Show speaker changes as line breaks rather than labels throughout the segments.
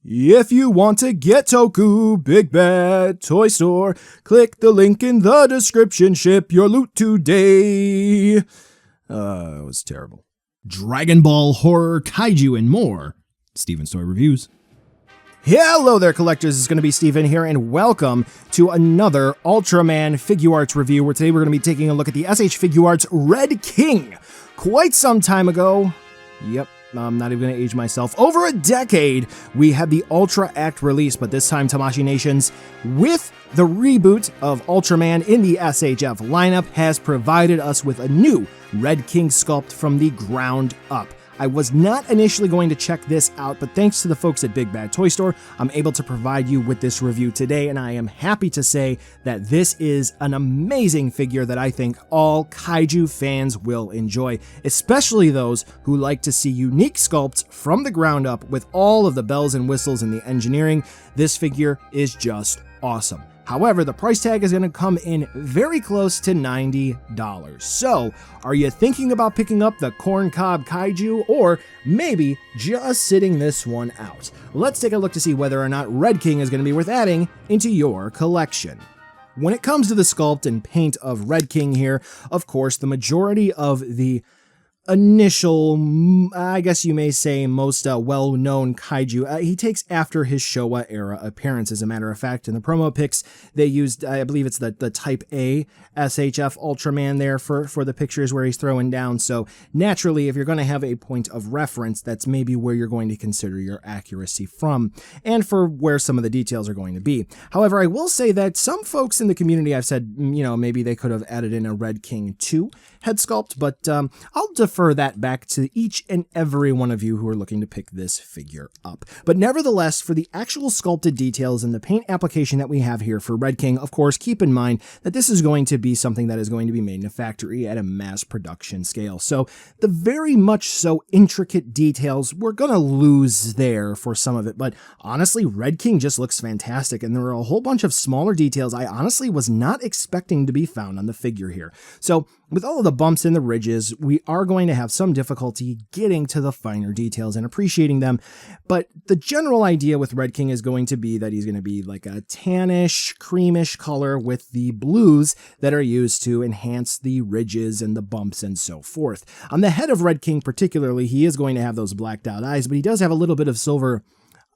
If you want to get Toku, Big Bad Toy Store, click the link in the description. Ship your loot today. It was terrible.
Dragon Ball, horror, kaiju, and more. Steven's Toy Reviews.
Hello there, collectors. It's going to be Steven here, and welcome to another Ultraman Figuarts review, where today we're going to be taking a look at the SH Figuarts Red King. Quite some time ago, yep, I'm not even going to age myself, over a decade, we had the Ultra Act release, but this time Tamashii Nations, with the reboot of Ultraman in the SHF lineup, has provided us with a new Red King sculpt from the ground up. I was not initially going to check this out, but thanks to the folks at BigBadToyStore, I'm able to provide you with this review today, and I am happy to say that this is an amazing figure that I think all kaiju fans will enjoy, especially those who like to see unique sculpts from the ground up with all of the bells and whistles and the engineering. This figure is just awesome. However, the price tag is going to come in very close to $90. So, are you thinking about picking up the Corn Cob Kaiju, or maybe just sitting this one out? Let's take a look to see whether or not Red King is going to be worth adding into your collection. When it comes to the sculpt and paint of Red King here, of course, the majority of the initial, I guess you may say, most well-known kaiju, he takes after his Showa era appearance. As a matter of fact, in the promo pics, they used, I believe it's the Type A SHF Ultraman there for the pictures where he's throwing down. So naturally, if you're going to have a point of reference, that's maybe where you're going to consider your accuracy from, and for where some of the details are going to be. However, I will say that some folks in the community, I've said, maybe they could have added in a Red King 2 head sculpt, but I'll defer that back to each and every one of you who are looking to pick this figure up. But nevertheless, for the actual sculpted details and the paint application that we have here for Red King, of course, keep in mind that this is going to be something that is going to be made in a factory at a mass production scale. So the very much so intricate details, we're going to lose there for some of it. But honestly, Red King just looks fantastic, and there are a whole bunch of smaller details I honestly was not expecting to be found on the figure here. So with all of the bumps and the ridges, we are going to have some difficulty getting to the finer details and appreciating them, but the general idea with Red King is going to be that he's going to be like a tannish, creamish color with the blues that are used to enhance the ridges and the bumps and so forth. On the head of Red King particularly, he is going to have those blacked out eyes, but he does have a little bit of silver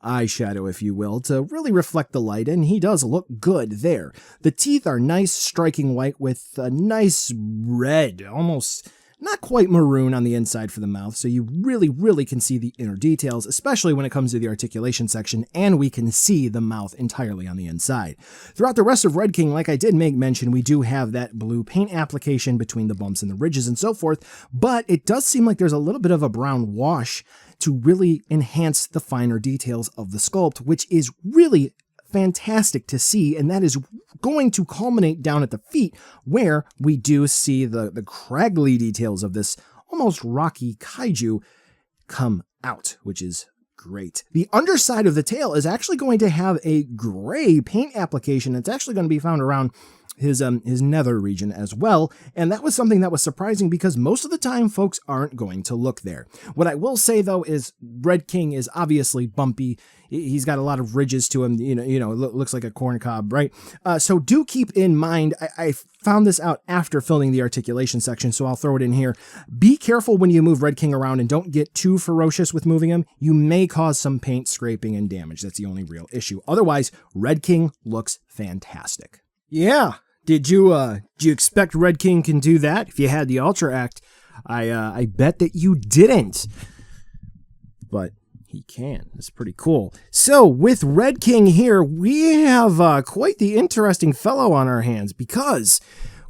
eyeshadow, if you will, to really reflect the light, and he does look good there. The teeth are nice, striking white with a nice red, almost not quite maroon on the inside for the mouth, so you really can see the inner details, especially when it comes to the articulation section, and we can see the mouth entirely on the inside. Throughout the rest of Red King, like I did make mention, we do have that blue paint application between the bumps and the ridges and so forth, but it does seem like there's a little bit of a brown wash to really enhance the finer details of the sculpt, which is really fantastic to see, and that is going to culminate down at the feet, where we do see the craggly details of this almost rocky kaiju come out, which is great. The underside of the tail is actually going to have a gray paint application. It's actually going to be found around his nether region as well, and that was something that was surprising because most of the time folks aren't going to look there. What I will say though is Red King is obviously bumpy. He's got a lot of ridges to him, looks like a corn cob, right? So do keep in mind, I found this out after filming the articulation section, so I'll throw it in here. Be careful when you move Red King around and don't get too ferocious with moving him. You may cause some paint scraping and damage. That's the only real issue. Otherwise, Red King looks fantastic. Yeah. Did you expect Red King can do that? If you had the Ultra Act, I bet that you didn't. But he can. It's pretty cool. So with Red King here, we have quite the interesting fellow on our hands, because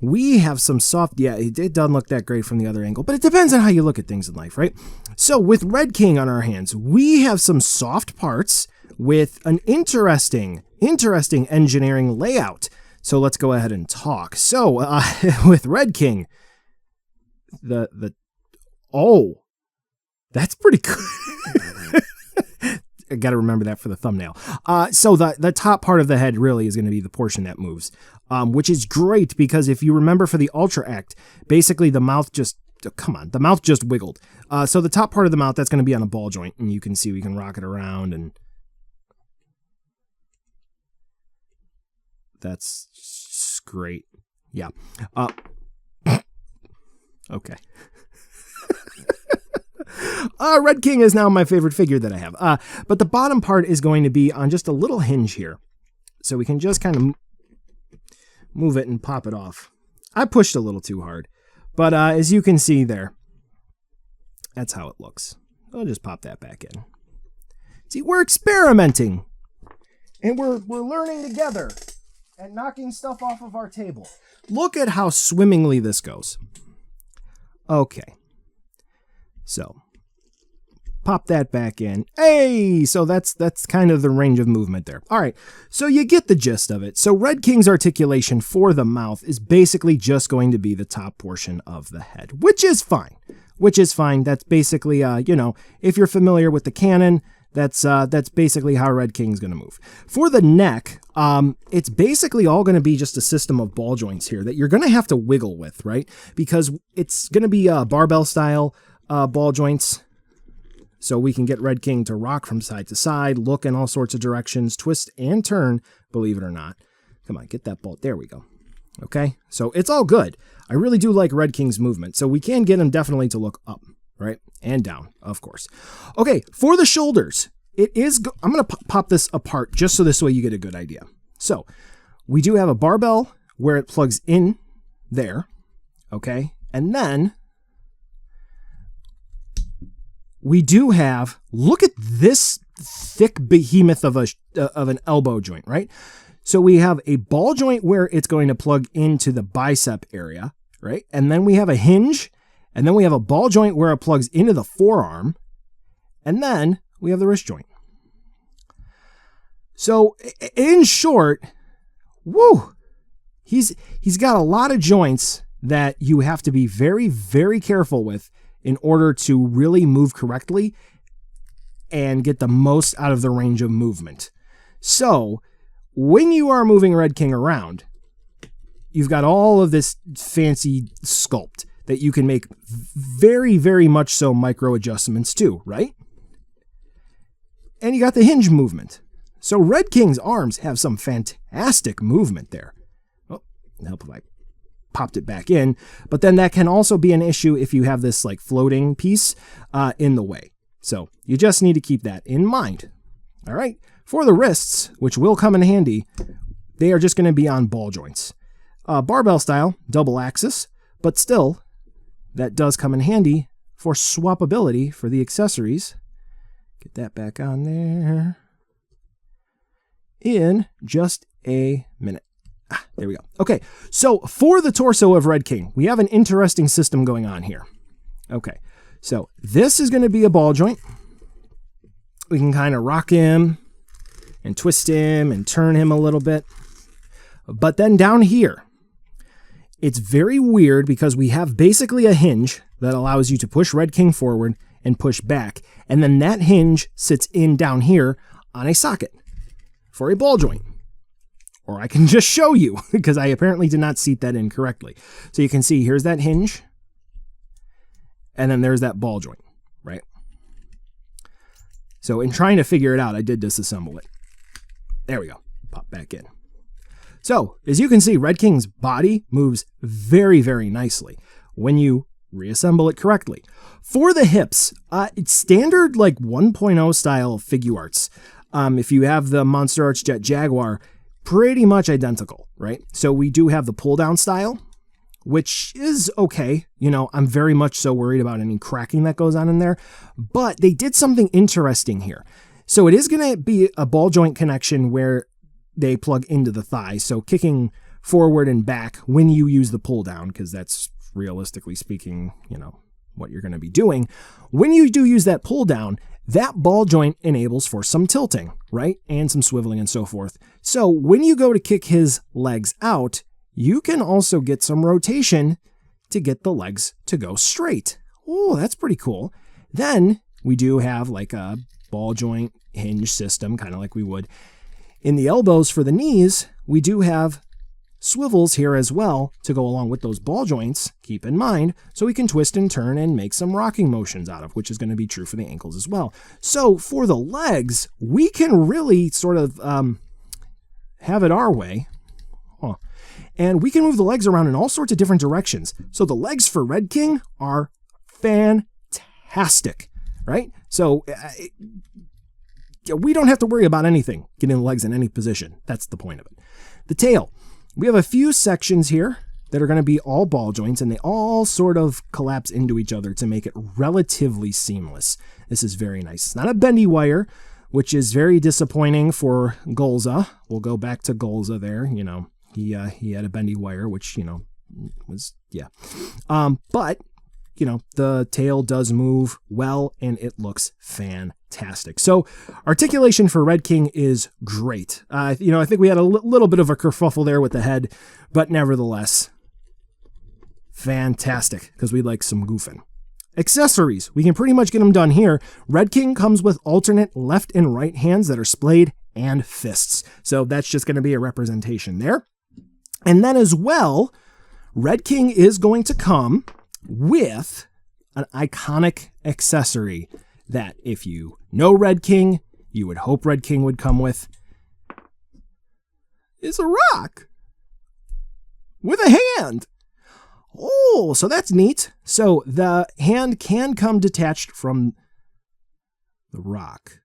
we have some soft, yeah, it doesn't look that great from the other angle, but it depends on how you look at things in life, right? So with Red King on our hands, we have some soft parts with an interesting engineering layout. So let's go ahead and talk. So with Red King, oh, that's pretty good. I got to remember that for the thumbnail. So the top part of the head really is going to be the portion that moves, which is great because if you remember for the Ultra Act, basically the mouth just, the mouth just wiggled. So the top part of the mouth, that's going to be on a ball joint, and you can see we can rock it around and That's great. Yeah. Okay. Red King is now my favorite figure that I have. But the bottom part is going to be on just a little hinge here. So we can just kind of move it and pop it off. I pushed a little too hard. But as you can see there, that's how it looks. I'll just pop that back in. See, we're experimenting. And we're learning together and knocking stuff off of our table. Look at how swimmingly this goes. Okay. So, pop that back in. Hey! So that's kind of the range of movement there. All right. So you get the gist of it. So Red King's articulation for the mouth is basically just going to be the top portion of the head, which is fine. That's basically, if you're familiar with the canon, that's basically how Red King's going to move. For the neck, it's basically all going to be just a system of ball joints here that you're going to have to wiggle with, right? Because it's going to be barbell style ball joints. So we can get Red King to rock from side to side, look in all sorts of directions, twist and turn, believe it or not. Come on, get that ball. There we go. Okay, so it's all good. I really do like Red King's movement. So we can get him definitely to look up, right? And down, of course. Okay, for the shoulders, I'm going to pop this apart just so this way you get a good idea. So we do have a barbell where it plugs in there, okay? And then we do have, look at this thick behemoth of an elbow joint, right? So we have a ball joint where it's going to plug into the bicep area, right? And then we have a hinge, and then we have a ball joint where it plugs into the forearm, and then we have the wrist joint. So in short, woo, he's got a lot of joints that you have to be very, very careful with in order to really move correctly and get the most out of the range of movement. So when you are moving Red King around, you've got all of this fancy sculpt that you can make very, very much so micro adjustments to, right? And you got the hinge movement. So Red King's arms have some fantastic movement there. Oh, help if I popped it back in. But then that can also be an issue if you have this like floating piece in the way. So you just need to keep that in mind. All right. For the wrists, which will come in handy, they are just going to be on ball joints. Barbell style, double axis, but still, that does come in handy for swappability for the accessories. Get that back on there in just a minute. There we go. Okay, so for the torso of Red King, we have an interesting system going on here. Okay, so this is going to be a ball joint. We can kind of rock him and twist him and turn him a little bit. But then down here, it's very weird because we have basically a hinge that allows you to push Red King forward and push back. And then that hinge sits in down here on a socket for a ball joint. Or I can just show you because I apparently did not seat that in correctly. So you can see here's that hinge. And then there's that ball joint, right? So in trying to figure it out, I did disassemble it. There we go. Pop back in. So as you can see, Red King's body moves very, very nicely when you reassemble it correctly. For the hips, it's standard like 1.0 style Figuarts. If you have the Monster Arts Jet Jaguar, pretty much identical, right? So we do have the pull down style, which is okay. You know, I'm very much so worried about any cracking that goes on in there, but they did something interesting here. So it is going to be a ball joint connection where they plug into the thigh. So kicking forward and back when you use the pull down, because that's realistically speaking, you know, what you're going to be doing. When you do use that pull down, that ball joint enables for some tilting, right? And some swiveling and so forth. So when you go to kick his legs out, you can also get some rotation to get the legs to go straight. Oh, that's pretty cool. Then we do have like a ball joint hinge system, kind of like we would in the elbows. For the knees, we do have swivels here as well to go along with those ball joints, keep in mind, so we can twist and turn and make some rocking motions out of, which is going to be true for the ankles as well. So for the legs, we can really sort of have it our way. And we can move the legs around in all sorts of different directions. So the legs for Red King are fantastic, right? So we don't have to worry about anything getting the legs in any position. That's the point of it. The tail. We have a few sections here that are going to be all ball joints, and they all sort of collapse into each other to make it relatively seamless. This is very nice. It's not a bendy wire, which is very disappointing for Golza. We'll go back to Golza there. You know, he had a bendy wire, which, you know, was, yeah. But, you know, the tail does move well, and it looks fantastic. So articulation for Red King is great. You know, I think we had a little bit of a kerfuffle there with the head, but nevertheless, fantastic, because we like some goofing. Accessories. We can pretty much get them done here. Red King comes with alternate left and right hands that are splayed and fists. So that's just going to be a representation there. And then as well, Red King is going to come with an iconic accessory that if you know Red King, you would hope Red King would come with. Is a rock with a hand. Oh, so that's neat. So the hand can come detached from the rock.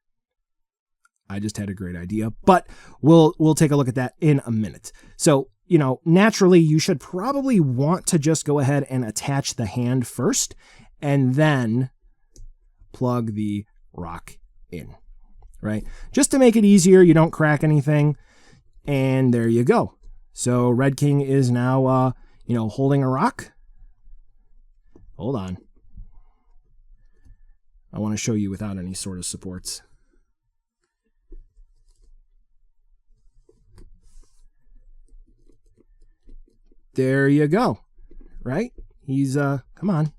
I just had a great idea, but we'll take a look at that in a minute. So, you know, naturally you should probably want to just go ahead and attach the hand first and then plug the rock in, right? Just to make it easier, you don't crack anything. And there you go. So Red King is now, you know, holding a rock. Hold on. I want to show you without any sort of supports. There you go. Right? He's, come on.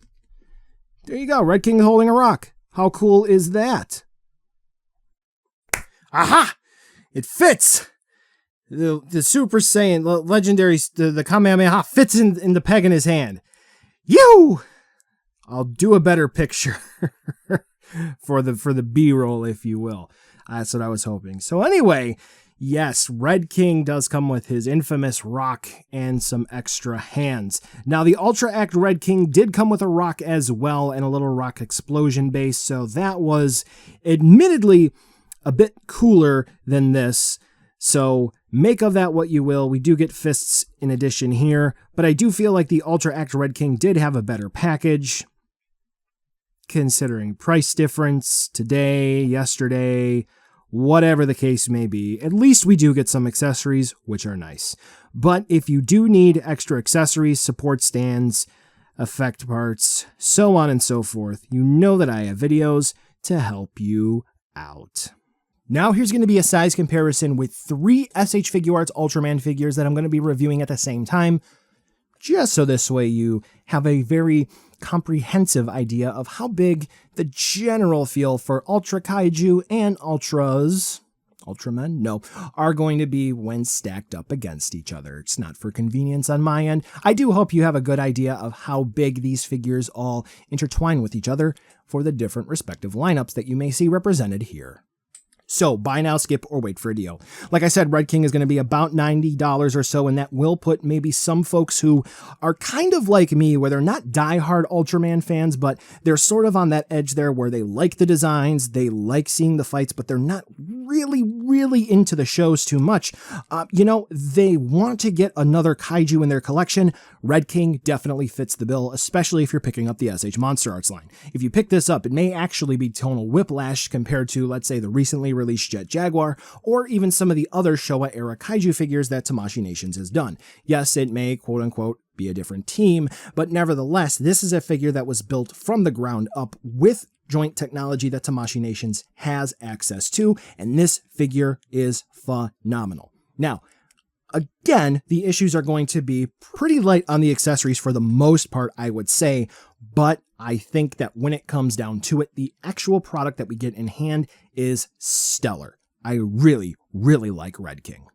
There you go. Red King holding a rock. How cool is that? Aha! It fits! The Super Saiyan, the legendary, the Kamehameha fits in the peg in his hand. You! I'll do a better picture for the B-roll, if you will. That's what I was hoping. So anyway, yes, Red King does come with his infamous rock and some extra hands. Now, the Ultra Act Red King did come with a rock as well and a little rock explosion base, so that was admittedly a bit cooler than this. So make of that what you will. We do get fists in addition here, but I do feel like the Ultra Act Red King did have a better package. Considering price difference today, yesterday, whatever the case may be, at least we do get some accessories, which are nice. But if you do need extra accessories, support stands, effect parts, so on and so forth, you know that I have videos to help you out. Now here's going to be a size comparison with 3 SH Figuarts Ultraman figures that I'm going to be reviewing at the same time, just so this way you have a very comprehensive idea of how big the general feel for Ultra Kaiju and Ultramen? No, are going to be when stacked up against each other. It's not for convenience on my end. I do hope you have a good idea of how big these figures all intertwine with each other for the different respective lineups that you may see represented here. So buy now, skip, or wait for a deal. Like I said, Red King is going to be about $90 or so, and that will put maybe some folks who are kind of like me, where they're not diehard Ultraman fans, but they're sort of on that edge there where they like the designs, they like seeing the fights, but they're not really into the shows too much. You know, they want to get another kaiju in their collection. Red King definitely fits the bill, especially if you're picking up the SH Monster Arts line. If you pick this up, it may actually be tonal whiplash compared to, let's say, the recently released Jet Jaguar, or even some of the other Showa-era kaiju figures that Tamashii Nations has done. Yes, it may, quote-unquote, be a different team, but nevertheless, this is a figure that was built from the ground up with joint technology that Tamashii Nations has access to, and this figure is phenomenal. Now, again, the issues are going to be pretty light on the accessories for the most part, I would say, but I think that when it comes down to it, the actual product that we get in hand is stellar. I really like Red King.